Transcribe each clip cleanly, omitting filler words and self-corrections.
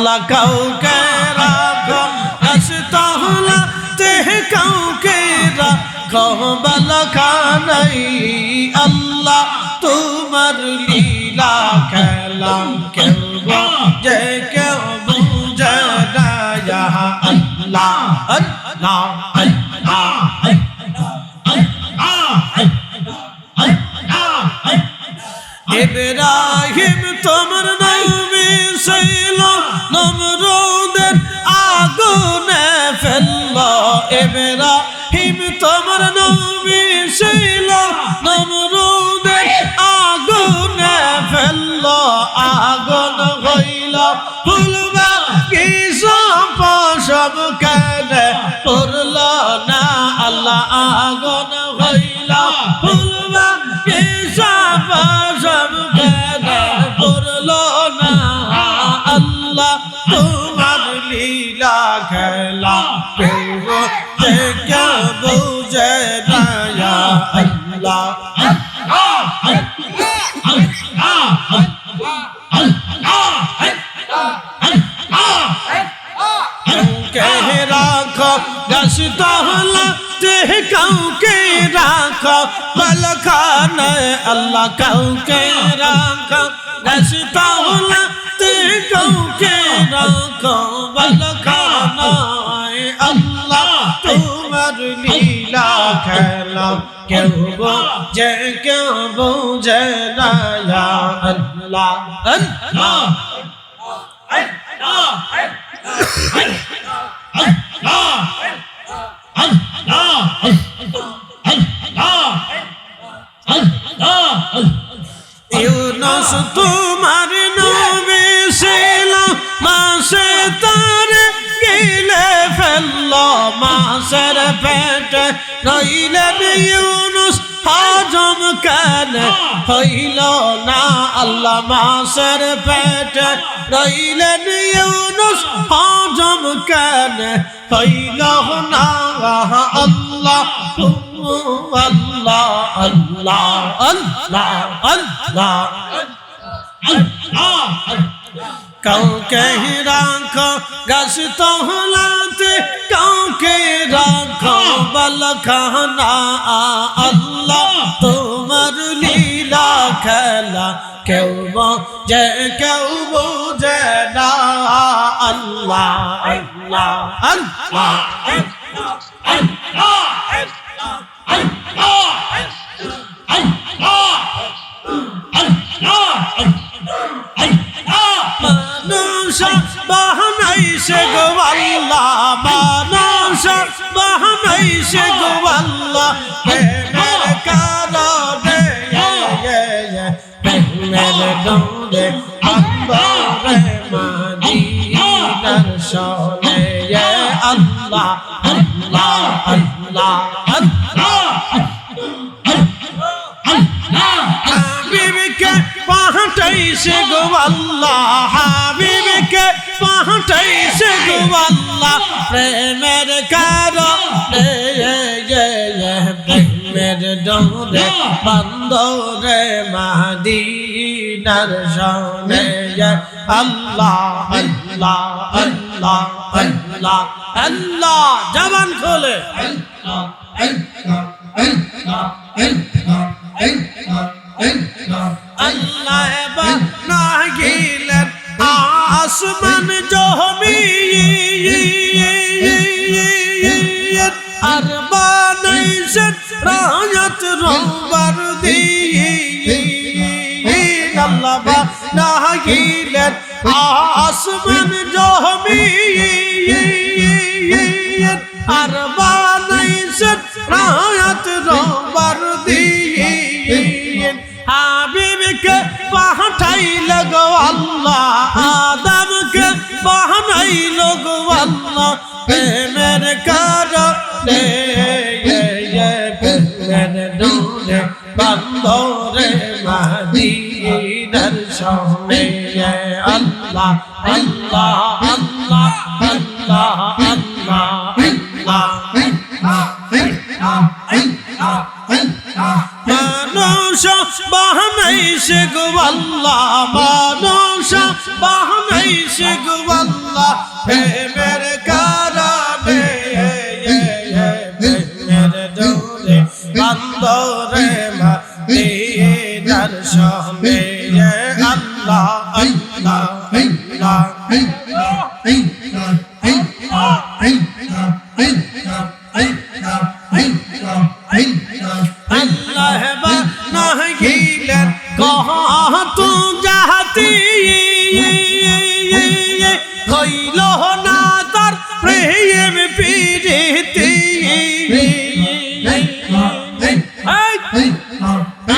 আল্লাহ কাউকে রাখো রাস্তাতে কাউকে রাখো বালখানাই আল্লাহ তোমার লীলা খেলা কেউ যে কেউ বুঝে না আল্লাহ আল্লাহ আল্লাহ ইব্রাহিম তোমার নবী ছিল নমরুদের আগুনে ফেললো ইব্রাহিম তোমার নবী ছিল নমরুদের আগুনে ফেললো আগুন হইল ফুলবা কি সব কেনে পড়ল না আল্লাহ আগুন হইল ফুলবা কি সব কেনে পড়ল না আল্লাহ তোমার লীলা খেলা কেউ দেখে বুঝে না আল্লাহ কাউকে রাখো গাছতলাতে কাউকে রাখো বালখানায় আল্লাহ কাউকে রাখো গাছতলাতে কাউকে রাখো বালখানায় আল্লাহ তোমার লীলা খেলা কেউ বোঝে কেউ বোঝে না আল্লাহ আল্লাহ ইউনুস তোমার নবী ছিল মাছে তার গিলে ফেললো মাছের পেটে রইলেন ইউনুস হজম কেন হইল না আল্লাহ মাছের পেটে রইলেন ইউনুস হজম কেন হইল না আল্লাহ আল্লাহ আল্লাহ আল্লাহ আল্লাহ কাউকে রাখো গাছতলাতে কাউকে রাখো বালখানা আল্লাহ তোমার লীলা খেলা কেউ বোঝে কেউ বোঝে না আল্লাহ আল্লাহ আল্লাহ মানুষ বানাইছে গো আল্লাহ মানুষ বানাইছে গো আল্লাহ প্রেমের কারণে প্রেমের ডোরে অন্তরে মদিনার শোনে আল্লাহ আল্লাহ আল্লাহ আল্লাহ হাবিবকে পাঠাইছে গো আল্লাহ হাবিবকে পাঠাইছে গো আল্লাহ প্রেমের কারণে প্রেমের ডোরে বন্দরে মদিনার শোনে আল্লাহ আল্লাহ আল্লাহ আল্লাহ আল্লাহ জবান খোলে আল্লাহ আল্লাহ আল্লাহ আল্লাহ বানাইলেন আসমান জমিন আর বানাইছেন রায়াত রবার দিন আল্লাহ বানাইলেন আসমান জমিন আর বানাইছেন রায়াত রবার দিন হাবিবকে পাঠাইল গো আল্লাহ আদমকে বানাইল গো আল্লাহ প্রেমের কারণে প্রেমের ডোরে বন্দরে মদিনার শোনে আল্লাহ আল্লাহ আল্লাহ আল্লাহ আল্লাহ মানুষ বানাইছে গো আল্লাহ মানুষ বানাইছে ভাইসে গো আল্লাহ প্রেমের কারণে প্রেমের ডোরে বান্দরে মদিনার শহরে আল্লাহ আল্লাহ আল্লাহ বানাইলেন কহ তু জাতি হইল না তার প্রেম প্রীতি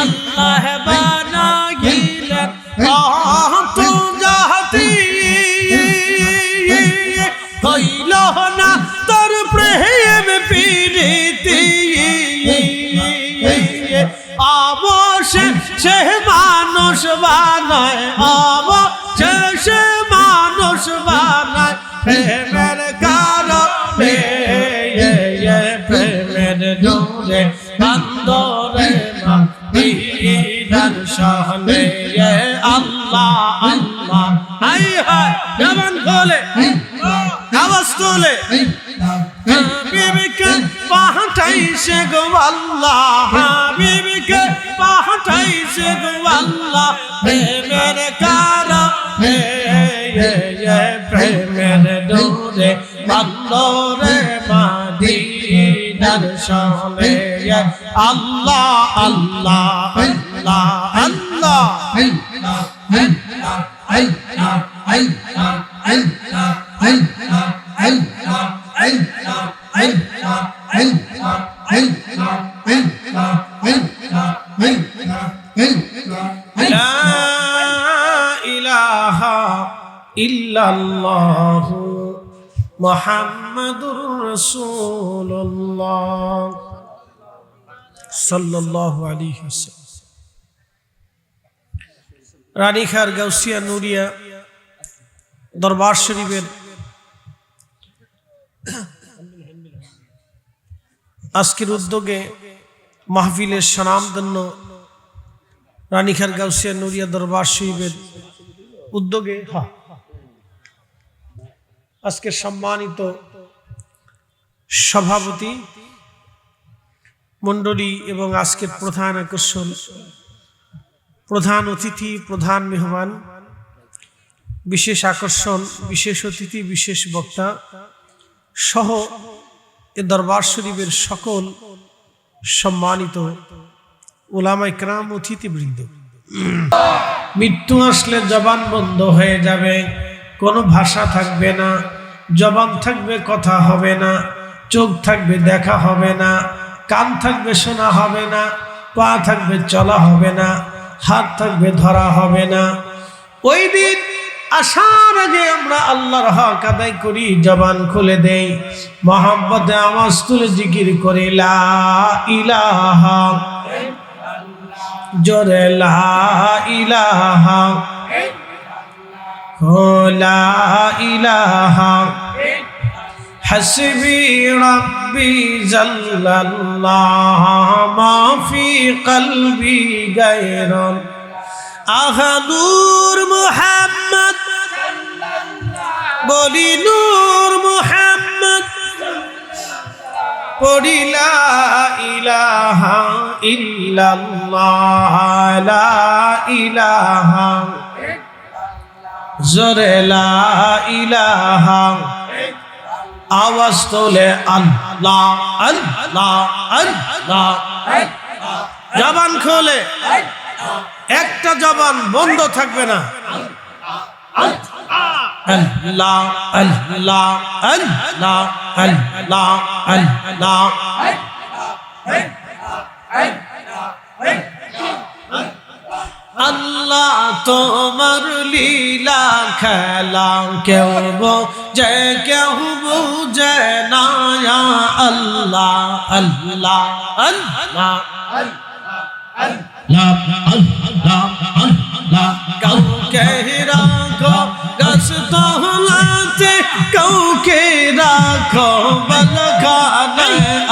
আল্লাহ বানাইলেন কহ তু জাতি হইল না তার প্রেম প্রীতি অবশেষে মানুষ বানায় অবশেষে মানুষ বানায় প্রেমের কারণে প্রেমের ডোরে বান্দরে মদিনার শহরে আল্লাহ আল্লাহ হায় হায় জবান খোলে আওয়াজ তোলে হাবিবকে পাঠাইছে গো আল্লাহ হাবিবকে পাঠাইছে গো আল্লাহ প্রেমের কারণে প্রেমের ডোরে বান্দরে মদিনার শহরে আল্লাহ আল্লাহ আল্লাহ আল্লাহ লা ইলাহা ইল্লাল্লাহু মুহাম্মাদুর রাসূলুল্লাহ সাল্লাল্লাহু আলাইহি ওয়াসাল্লাম। রানীখার গাউসিয়া নুরিয়া দরবার শরীফের আজকের উদ্যোগে মাহফিলের স্বনামধন্য রানীখার গাউসিয়া নুরিয়া দরবার শরীফের উদ্যোগে আজকের সম্মানিত সভাপতি মণ্ডলী এবং আজকের প্রধান আকর্ষণ, প্রধান অতিথি, প্রধান মেহমান, বিশেষ আকর্ষণ, বিশেষ অতিথি, বিশেষ বক্তা সহ এ দরবার শরীফের সকল সম্মানিত উলামা ইকরাম, অতিথিবৃন্দ, মৃত্যু আসলে জবান বন্ধ হয়ে যাবে, কোনো ভাষা থাকবে না, জবান থাকবে কথা হবে না, চোখ থাকবে দেখা হবে না, কান থাকবে শোনা হবে না, পা থাকবে চলা হবে না, হাত থাকবে ধরা হবে না। ওই দিন আসার আগে আমরা আল্লাহর হক আদায় করি, জবান খুলে দেই, মহব্বতে আওয়াজ তুলে জিকির করি লা ইলাহা, জোরে লা ইলাহা, লা ইলাহা, হাসবি রাব্বি জাল্লাল্লাহ মা ফি কলবি গায়রুন আহাদুর মুহাম্মদ বলি নূর মুহাম্মদ পড়ি লা ইলাহা ইল্লাল্লাহ লা ইলাহা, জোরে লা ইলাহা, আওয়াজ তোলে আল্লাহ আল্লাহ আল্লাহ, জবান খোলে, একটা জবান বন্ধ থাকবে না। আল্লাহ আল্লাহ আল্লাহ আল্লাহ আল্লাহ, আল্লাহ তোমার লীলা খেলা কেউ বোঝে কেউ বুঝে না, আল্লাহ আল্লাহ আল্লাহ কাউকে রাখো গাছ তলাতে, কাউকে রাখো বালখানায়।